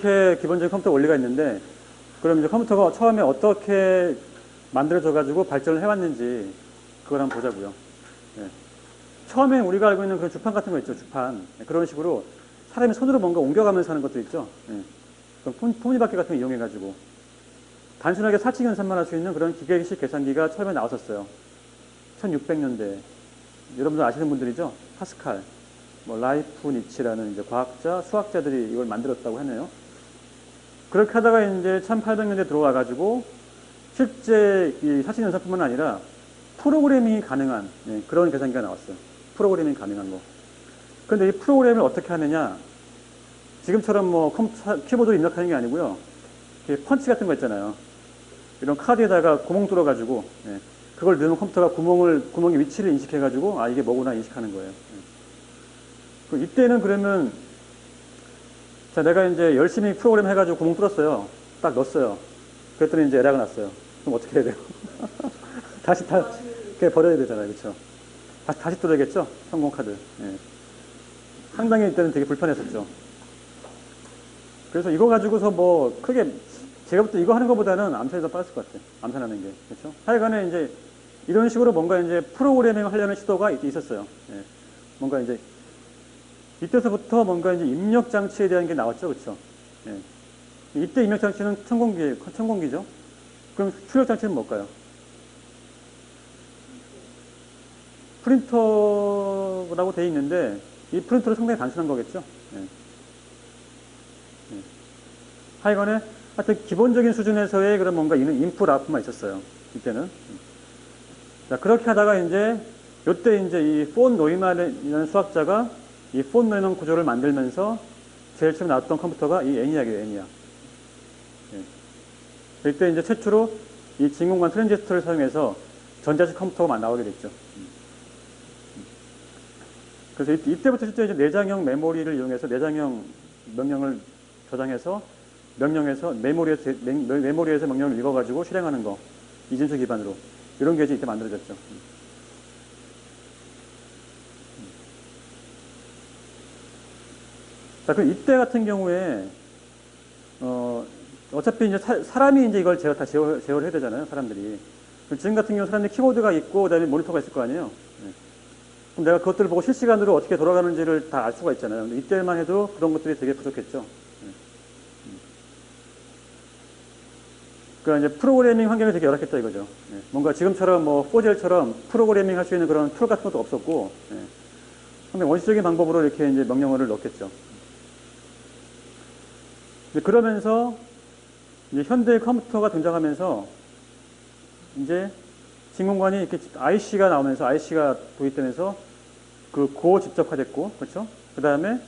이렇게 기본적인 컴퓨터 원리가 있는데, 그럼 이제 컴퓨터가 처음에 어떻게 만들어져가지고 발전을 해왔는지 그걸 한번 보자고요. 예. 처음에 우리가 알고 있는 그런 주판 같은 거 있죠, 주판. 예, 그런 식으로 사람이 손으로 뭔가 옮겨가면서 하는 것도 있죠. 예. 톱니바퀴 같은 거 이용해가지고 단순하게 사칙 연산만 할 수 있는 그런 기계식 계산기가 처음에 나왔었어요. 1600년대. 여러분들 아시는 분들이죠? 파스칼, 뭐 라이프니치라는 이제 과학자, 수학자들이 이걸 만들었다고 하네요. 그렇게 하다가 이제 1800년대 들어와가지고 실제 이 사칙 연산뿐만 아니라 프로그래밍이 가능한 그런 계산기가 나왔어요. 프로그래밍 가능한 거. 그런데 이 프로그램을 어떻게 하느냐? 지금처럼 뭐 키보드로 입력하는 게 아니고요. 펀치 같은 거 있잖아요. 이런 카드에다가 구멍 뚫어가지고 그걸 넣으면 컴퓨터가 구멍의 위치를 인식해가지고 아 이게 뭐구나 인식하는 거예요. 이때는 그러면 자 내가 이제 열심히 프로그램 해가지고 구멍 뚫었어요. 딱 넣었어요. 그랬더니 이제 에러가 났어요. 그럼 어떻게 해야 돼요? 다시 버려야 되잖아요, 그렇죠? 다시 뚫어야겠죠? 성공 카드. 상당히 이때는 되게 불편했었죠. 그래서 이거 가지고서 뭐 크게 제가 볼 때 이거 하는 것보다는 암산이 더 빠졌을 것 같아요. 암산하는 게. 그렇죠? 하여간에 이제 이런 식으로 뭔가 이제 프로그래밍을 하려는 시도가 있었어요. 뭔가 이제 이때서부터 뭔가 이제 입력 장치에 대한 게 나왔죠. 그렇죠? 이때 입력 장치는 천공기죠. 그럼 출력 장치는 뭘까요? 프린터라고 되어 있는데 이 프린터는 상당히 단순한 거겠죠. 하여간에 하여튼 기본적인 수준에서의 그런 뭔가 인풋 아웃풋만 있었어요. 이때는. 자, 그렇게 하다가 이제 요때 이제 이 폰 노이만이라는 수학자가 이 폰 노이만 구조를 만들면서 제일 처음 나왔던 컴퓨터가 이 ENIAC이에요, ENIAC. 이때 이제 최초로 이 진공관 트랜지스터를 사용해서 전자식 컴퓨터가 나오게 됐죠. 그래서 이때부터 실제 이제 내장형 메모리를 이용해서 내장형 명령을 저장해서 명령에서 메모리에서 명령을 읽어가지고 실행하는 거 이진수 기반으로 이런 게 이제 이때 만들어졌죠. 자, 그럼 이때 같은 경우에 어차피 이제 사람이 이제 이걸 제가 다 제어를 해야 되잖아요, 사람들이. 지금 같은 경우 사람들이 키보드가 있고 그다음에 모니터가 있을 거 아니에요. 그럼 내가 그것들을 보고 실시간으로 어떻게 돌아가는지를 다 알 수가 있잖아요. 근데 이때만 해도 그런 것들이 되게 부족했죠. 그러니까 이제 프로그래밍 환경이 되게 열악했다 이거죠. 뭔가 지금처럼 뭐 포젤처럼 프로그래밍 할 수 있는 그런 툴 같은 것도 없었고, 상당히 원시적인 방법으로 이렇게 이제 명령어를 넣겠죠. 그러면서 이제 현대 컴퓨터가 등장하면서 이제 진공관이 이렇게 IC가 나오면서 IC가 도입되면서 그 고집적화됐고, 그렇죠? 그 다음에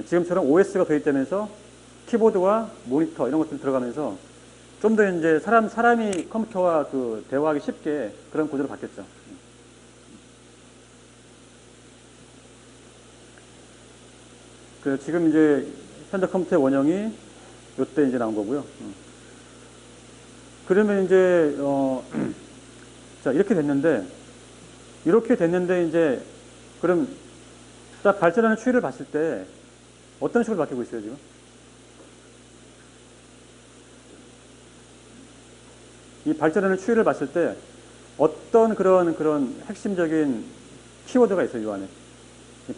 지금처럼 OS가 도입되면서 키보드와 모니터 이런 것들이 들어가면서 좀 더 이제 사람이 컴퓨터와 그 대화하기 쉽게 그런 구조로 바뀌었죠. 그 지금 이제 현대 컴퓨터의 원형이 요때 이제 나온 거고요. 그러면 이제 자 이렇게 됐는데 이제 그럼 딱 발전하는 추이를 봤을 때 어떤 식으로 바뀌고 있어요 지금? 이 발전하는 추이를 봤을 때 어떤 그런 핵심적인 키워드가 있어요, 이 안에.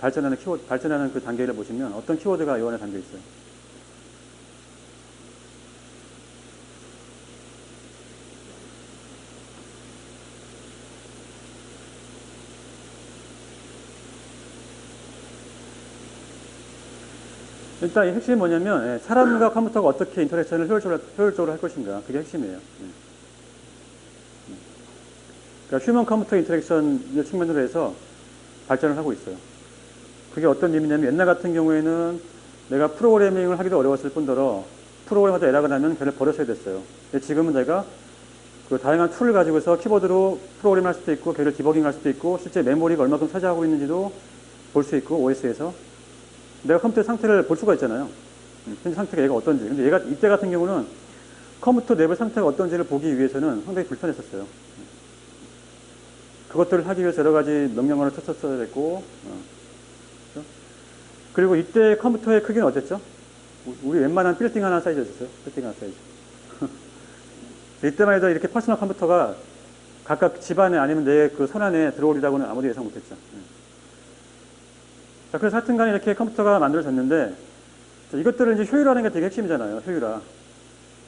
발전하는 그 단계를 보시면 어떤 키워드가 이 안에 담겨 있어요. 일단 이 핵심이 뭐냐면 사람과 컴퓨터가 어떻게 인터랙션을 효율적으로 할 것인가. 그게 핵심이에요. 그러니까 휴먼 컴퓨터 인터랙션을 측면으로 해서 발전을 하고 있어요. 그게 어떤 의미냐면 옛날 같은 경우에는 내가 프로그래밍을 하기도 어려웠을 뿐더러 프로그램하다 에러가 나면 걔를 버렸어야 됐어요. 근데 지금은 내가 그 다양한 툴을 가지고서 키보드로 프로그램을 할 수도 있고 걔를 디버깅 할 수도 있고 실제 메모리가 얼마큼 차지하고 있는지도 볼 수 있고 OS에서 내가 컴퓨터의 상태를 볼 수가 있잖아요. 현재 상태가 얘가 어떤지. 근데 얘가 이때 같은 경우는 컴퓨터 내부 상태가 어떤지를 보기 위해서는 상당히 불편했었어요. 그것들을 하기 위해서 여러 가지 명령어를 쳤었어야 됐고, 그렇죠? 그리고 이때 컴퓨터의 크기는 어땠죠? 우리 웬만한 빌딩 하나 사이즈였어요. 빌딩 하나 사이즈. 이때만 해도 이렇게 퍼스널 컴퓨터가 각각 집안에 아니면 내 그 손 안에 들어오리라고는 아무도 예상 못했죠. 자, 그래서 하여튼간에 이렇게 컴퓨터가 만들어졌는데, 자, 이것들을 이제 효율화하는 게 되게 핵심이잖아요. 효율화.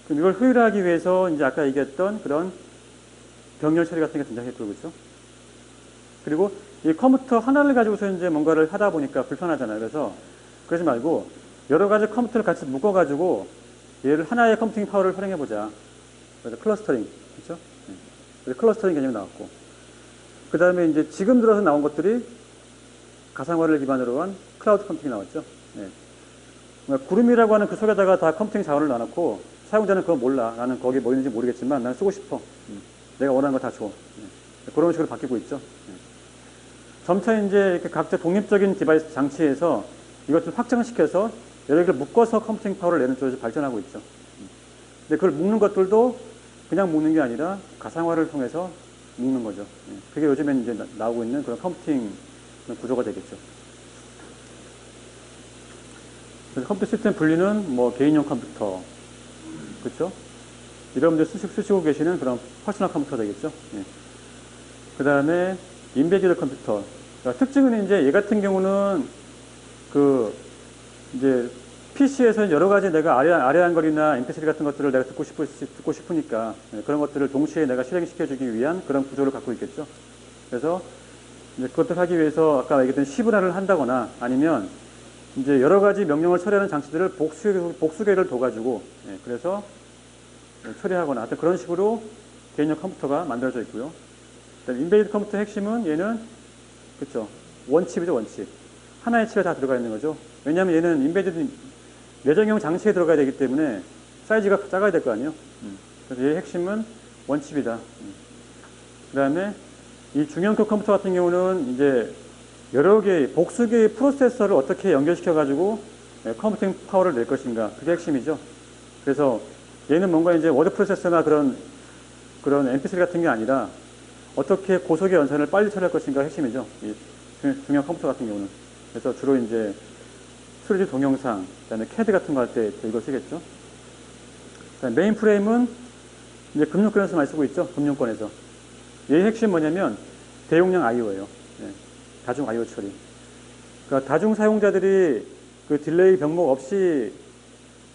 그럼 이걸 효율화하기 위해서 이제 아까 얘기했던 그런 병렬 처리 같은 게 등장했고, 그렇죠? 그리고 이 컴퓨터 하나를 가지고서 이제 뭔가를 하다 보니까 불편하잖아요. 그래서 그러지 말고 여러 가지 컴퓨터를 같이 묶어가지고 얘를 하나의 컴퓨팅 파워를 활용해보자. 그래서 클러스터링, 그렇죠? 그래서 클러스터링 개념이 나왔고, 그 다음에 이제 지금 들어서 나온 것들이 가상화를 기반으로 한 클라우드 컴퓨팅이 나왔죠. 네. 그러니까 구름이라고 하는 그 속에다가 다 컴퓨팅 자원을 놔놓고 사용자는 그거 몰라. 나는 거기 뭐 있는지 모르겠지만 나는 쓰고 싶어. 내가 원하는 거 다 줘. 네. 그런 식으로 바뀌고 있죠. 네. 점차 이제 이렇게 각자 독립적인 디바이스 장치에서 이것을 확장시켜서 여러 개를 묶어서 컴퓨팅 파워를 내는 쪽으로 발전하고 있죠. 근데 그걸 묶는 것들도 그냥 묶는 게 아니라 가상화를 통해서 묶는 거죠. 그게 요즘엔 이제 나오고 있는 그런 컴퓨팅 구조가 되겠죠. 그래서 컴퓨터 시스템 분리는 뭐 개인용 컴퓨터, 그렇죠? 여러분들 쓰시고 계시는 그런 퍼스널 컴퓨터 되겠죠. 그 다음에 인베디드 컴퓨터. 그러니까 특징은 이제 얘 같은 경우는 그 이제 PC에서 여러 가지 내가 아래한 거리나 MP3 같은 것들을 내가 듣고 싶으니까 그런 것들을 동시에 내가 실행시켜주기 위한 그런 구조를 갖고 있겠죠. 그래서 이제 그것들 하기 위해서 아까 얘기했던 시분할을 한다거나 아니면 이제 여러 가지 명령을 처리하는 장치들을 복수계를 둬가지고 그래서 처리하거나 하여튼 그런 식으로 개인용 컴퓨터가 만들어져 있고요. 인베이드 컴퓨터 핵심은 얘는 그렇죠. 원칩이죠, 원칩. 하나의 칩에 다 들어가 있는 거죠. 왜냐하면 얘는 인베이드 내장형 장치에 들어가야 되기 때문에 사이즈가 작아야 될 거 아니에요. 그래서 얘의 핵심은 원칩이다. 그 다음에 이 중형급 컴퓨터 같은 경우는 이제 여러 개의 복수 개의 프로세서를 어떻게 연결시켜가지고 컴퓨팅 파워를 낼 것인가. 그게 핵심이죠. 그래서 얘는 뭔가 이제 워드 프로세서나 그런 MP3 같은 게 아니라 어떻게 고속의 연산을 빨리 처리할 것인가 핵심이죠. 이 중형 컴퓨터 같은 경우는. 그래서 주로 이제 3D 동영상, 그다음에 CAD 같은 거 할 때 이걸 쓰겠죠. 메인 프레임은 이제 금융권에서 많이 쓰고 있죠. 금융권에서. 얘의 핵심 뭐냐면 대용량 I/O예요. 다중 I/O 처리. 그러니까 다중 사용자들이 그 딜레이 병목 없이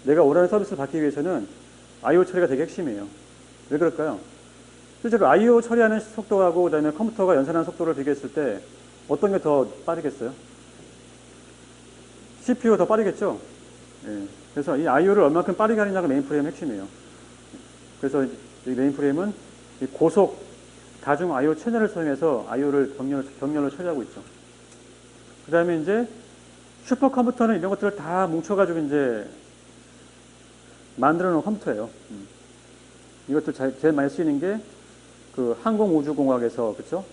내가 원하는 서비스를 받기 위해서는 I/O 처리가 되게 핵심이에요. 왜 그럴까요? 실제로 I/O 처리하는 속도하고 그다음에 컴퓨터가 연산하는 속도를 비교했을 때 어떤 게 더 빠르겠어요? CPU가 더 빠르겠죠? 그래서 이 I/O를 얼마큼 빠르게 하느냐가 메인프레임 핵심이에요. 그래서 이 메인프레임은 이 고속 다중 I/O 채널을 사용해서 I/O를 병렬로 처리하고 있죠. 그 다음에 이제 슈퍼컴퓨터는 이런 것들을 다 뭉쳐가지고 이제 만들어 놓은 컴퓨터예요. 이것도 제일 많이 쓰이는 게 그 항공우주공학에서 그렇죠?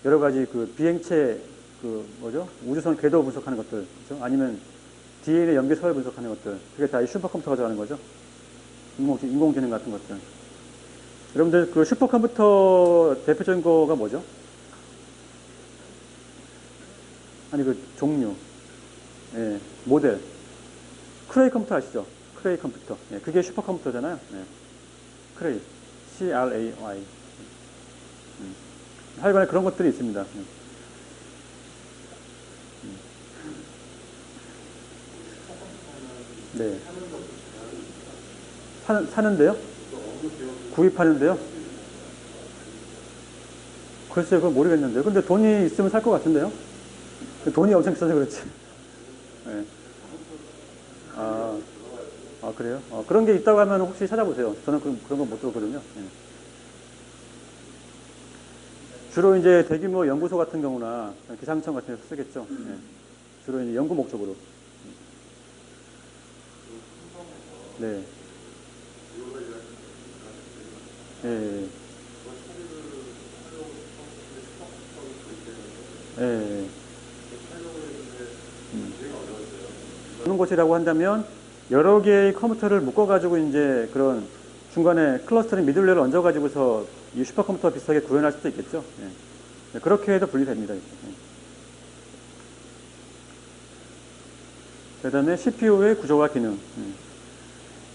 여러 가지 그 비행체 그 뭐죠? 우주선 궤도 분석하는 것들, 그렇죠? 아니면 DNA 염기서열 분석하는 것들, 그게 다 이 슈퍼컴퓨터가 들어가는 거죠. 인공지능 같은 것들. 여러분들 그 슈퍼컴퓨터 대표적인 거가 뭐죠? 아니 그 종류, 모델. 크레이 컴퓨터 아시죠? 크레이 컴퓨터. 그게 슈퍼컴퓨터잖아요. 크레이, CRAY. 하여간에 그런 것들이 있습니다. 네. 사는데요? 구입하는데요? 글쎄요, 그건 모르겠는데요. 근데 돈이 있으면 살 것 같은데요? 돈이 엄청 비싸서 그렇지. 네. 아, 그래요? 그런 게 있다고 하면 혹시 찾아보세요. 저는 그런 건 못 들었거든요. 주로 이제 대규모 연구소 같은 경우나 기상청 같은 데서 쓰겠죠. 주로 이제 연구 목적으로. 네. 그런 곳이라고 한다면 여러 개의 컴퓨터를 묶어가지고 이제 그런 중간에 클러스터링 미들웨어를 얹어가지고서 이 슈퍼컴퓨터 비슷하게 구현할 수도 있겠죠. 그렇게 해도 분리됩니다. 그 다음에 CPU의 구조와 기능.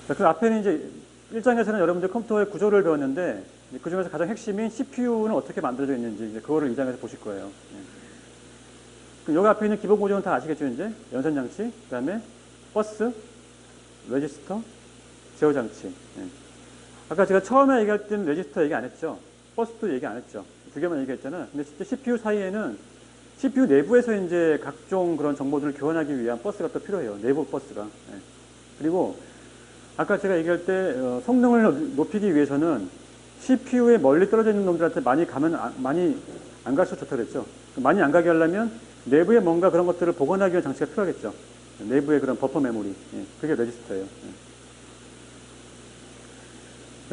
자, 그 앞에는 이제 1장에서는 여러분들 컴퓨터의 구조를 배웠는데 그 중에서 가장 핵심인 CPU는 어떻게 만들어져 있는지 이제 그거를 2장에서 보실 거예요. 여기 앞에 있는 기본 구조는 다 아시겠죠, 이제? 연산 장치, 그 다음에 버스, 레지스터, 제어 장치. 아까 제가 처음에 얘기할 때는 레지스터 얘기 안 했죠. 버스도 얘기 안 했죠. 두 개만 얘기했잖아요. 근데 진짜 CPU 사이에는 CPU 내부에서 이제 각종 그런 정보들을 교환하기 위한 버스가 또 필요해요. 내부 버스가. 그리고 아까 제가 얘기할 때 성능을 높이기 위해서는 CPU에 멀리 떨어져 있는 놈들한테 많이 안 갈수록 좋다 그랬죠. 많이 안 가게 하려면 내부에 뭔가 그런 것들을 보관하기 위한 장치가 필요하겠죠. 내부에 그런 버퍼 메모리. 그게 레지스터예요.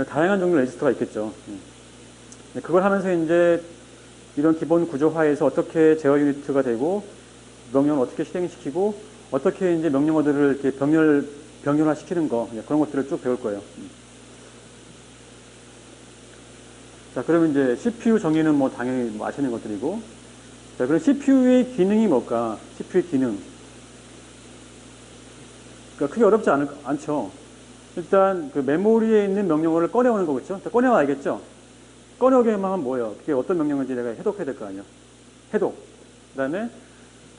다양한 종류의 레지스터가 있겠죠. 그걸 하면서 이제 이런 기본 구조화에서 어떻게 제어 유니트가 되고 명령을 어떻게 실행시키고 어떻게 이제 명령어들을 이렇게 병렬화 시키는 거 그런 것들을 쭉 배울 거예요. 자, 그러면 이제 CPU 정의는 뭐 당연히 뭐 아시는 것들이고, 자, 그럼 CPU의 기능이 뭘까? CPU의 기능. 그러니까 크게 어렵지 않죠. 일단 그 메모리에 있는 명령어를 꺼내오는 거겠죠. 꺼내와야겠죠. 꺼내오기만 하면 뭐예요? 그게 어떤 명령인지 내가 해독해야 될 거 아니에요. 해독. 그 다음에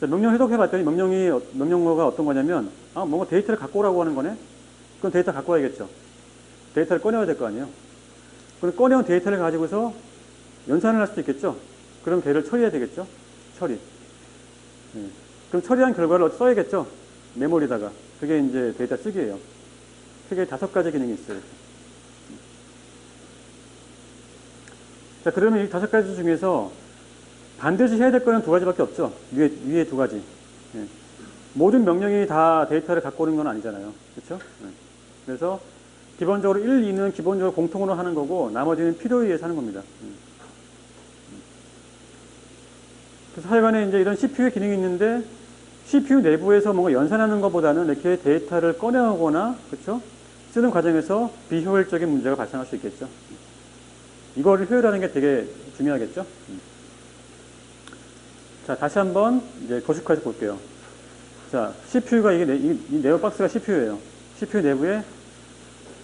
명령 해독해봤더니 명령어가 어떤 거냐면 뭔가 데이터를 갖고 오라고 하는 거네. 그럼 데이터 갖고 와야겠죠. 데이터를 꺼내야 될 거 아니에요. 그럼 꺼내온 데이터를 가지고서 연산을 할 수도 있겠죠. 그럼 걔를 처리해야 되겠죠. 처리. 그럼 처리한 결과를 써야겠죠. 메모리다가. 그게 이제 데이터 쓰기예요. 크게 5가지 기능이 있어요. 자, 그러면 이 5가지 중에서 반드시 해야 될 거는 2가지밖에 없죠. 위에 2가지. 모든 명령이 다 데이터를 갖고 오는 건 아니잖아요. 그렇죠? 그래서 기본적으로 1, 2는 기본적으로 공통으로 하는 거고 나머지는 필요에 의해서 하는 겁니다. 그래서 하여간에 이제 이런 CPU의 기능이 있는데 CPU 내부에서 뭔가 연산하는 것보다는 이렇게 데이터를 꺼내오거나 그렇죠? 쓰는 과정에서 비효율적인 문제가 발생할 수 있겠죠. 이거를 효율하는 게 되게 중요하겠죠. 자, 다시 한번 이제 도식화해서 볼게요. 자, CPU가 이 네오박스가 CPU예요. CPU 내부에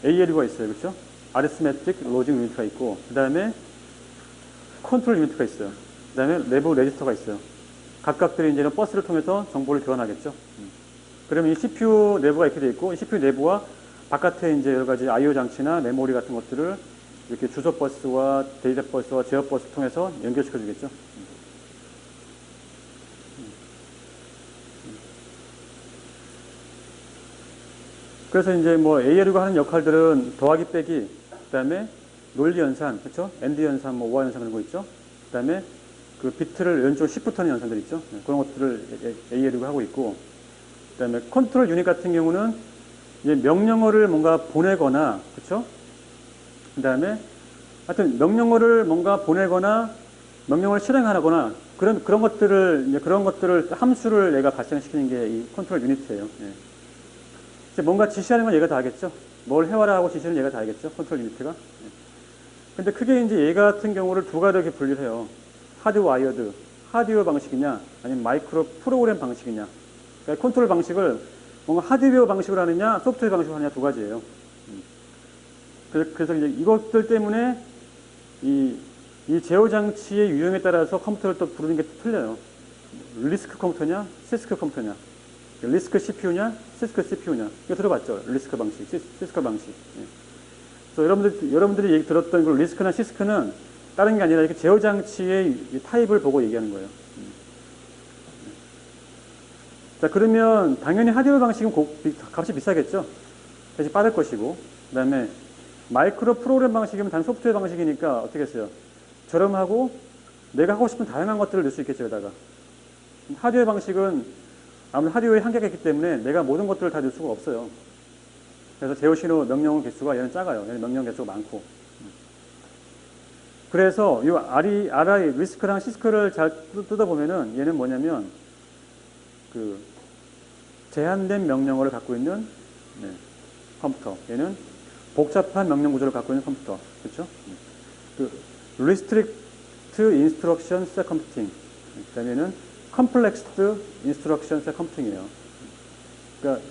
ALU가 있어요. 그렇죠? Arithmetic Logic Unit가 있고 그 다음에 컨트롤 유니트가 있어요. 그 다음에 내부 레지스터가 있어요. 각각들이 이제 이런 버스를 통해서 정보를 교환하겠죠. 그러면 이 CPU 내부가 이렇게 되어 있고 이 CPU 내부와 바깥에 이제 여러 가지 I/O 장치나 메모리 같은 것들을 이렇게 주소 버스와 데이터 버스와 제어 버스 통해서 연결시켜 주겠죠. 그래서 이제 뭐 ALU가 하는 역할들은 더하기 빼기, 그 다음에 논리 연산, 그렇죠? AND 연산, 뭐 OR 연산 그런 거 있죠. 그 다음에 그 비트를 왼쪽 시프트하는 연산들 있죠. 그런 것들을 ALU가 하고 있고, 그 다음에 컨트롤 유닛 같은 경우는 이제 명령어를 뭔가 보내거나, 그렇죠? 그 다음에 하여튼 명령어를 뭔가 보내거나 명령어를 실행하거나 그런 것들을 함수를 얘가 발생시키는 게 이 컨트롤 유닛이에요. 뭔가 지시하는 건 얘가 다 하겠죠. 뭘 해와라 하고 지시는 얘가 다 하겠죠. 컨트롤 유닛가. 근데 크게 이제 얘 같은 경우를 2가지로 분류를 해요. 하드와이어드, 하드웨어 방식이냐, 아니면 마이크로 프로그램 방식이냐. 그러니까 컨트롤 방식을 뭔가 하드웨어 방식으로 하느냐, 소프트웨어 방식으로 하느냐 2가지예요. 그래서 이제 이것들 때문에 이 제어 장치의 유형에 따라서 컴퓨터를 또 부르는 게 틀려요. 리스크 컴퓨터냐, 시스크 컴퓨터냐. 리스크 CPU냐, 시스크 CPU냐. 이거 들어봤죠? 리스크 방식, 시스크 방식. 그래서 여러분들이 얘기 들었던 그 리스크나 시스크는 다른 게 아니라 이렇게 제어 장치의 타입을 보고 얘기하는 거예요. 자, 그러면 당연히 하드웨어 방식은 값이 비싸겠죠? 대신 빠를 것이고. 그 다음에 마이크로 프로그램 방식이면 단 소프트웨어 방식이니까 어떻게 했어요? 저렴하고 내가 하고 싶은 다양한 것들을 넣을 수 있겠죠, 여기다가. 하드웨어 방식은 아무래도 하드웨어의 한계가 있기 때문에 내가 모든 것들을 다 넣을 수가 없어요. 그래서 제어 신호 명령 개수가 얘는 작아요. 얘는 명령 개수가 많고. 그래서 이 RI, 리스크랑 시스크를 잘 뜯어보면은 얘는 뭐냐면 그 제한된 명령어를 갖고 있는 컴퓨터. 얘는 복잡한 명령 구조를 갖고 있는 컴퓨터. 그렇죠? 그 Restrict Instruction Set Computing. 그 다음에는 Complexed Instruction Set Computing이에요. 그러니까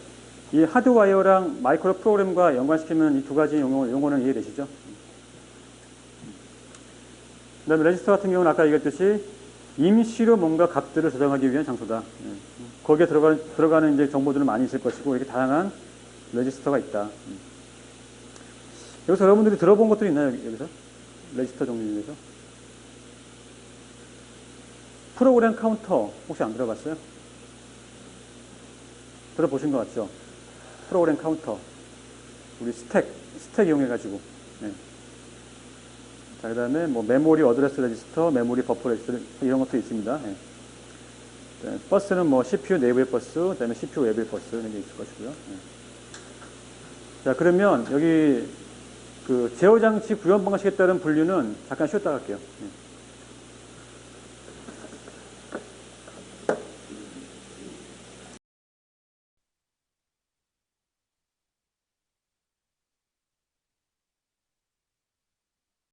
이 하드와이어랑 마이크로 프로그램과 연관시키면 이 두 가지 용어는 이해되시죠? 그 다음에 레지스터 같은 경우는 아까 얘기했듯이 임시로 뭔가 값들을 저장하기 위한 장소다. 거기에 들어가는 이제 정보들은 많이 있을 것이고, 이렇게 다양한 레지스터가 있다. 여기서 여러분들이 들어본 것들이 있나요? 여기서? 레지스터 종류 중에서? 프로그램 카운터 혹시 안 들어봤어요? 들어보신 것 같죠? 프로그램 카운터. 우리 스택 이용해가지고. 네. 자, 그 다음에 뭐 메모리 어드레스 레지스터, 메모리 버퍼 레지스터 이런 것도 있습니다. 네. 네. 버스는 뭐 CPU 내부의 버스, 그 다음에 CPU 외부의 버스 이런 게 있을 것이고요. 네. 자, 그러면 여기 그 제어 장치 구현 방식에 따른 분류는 잠깐 쉬었다 갈게요. 네.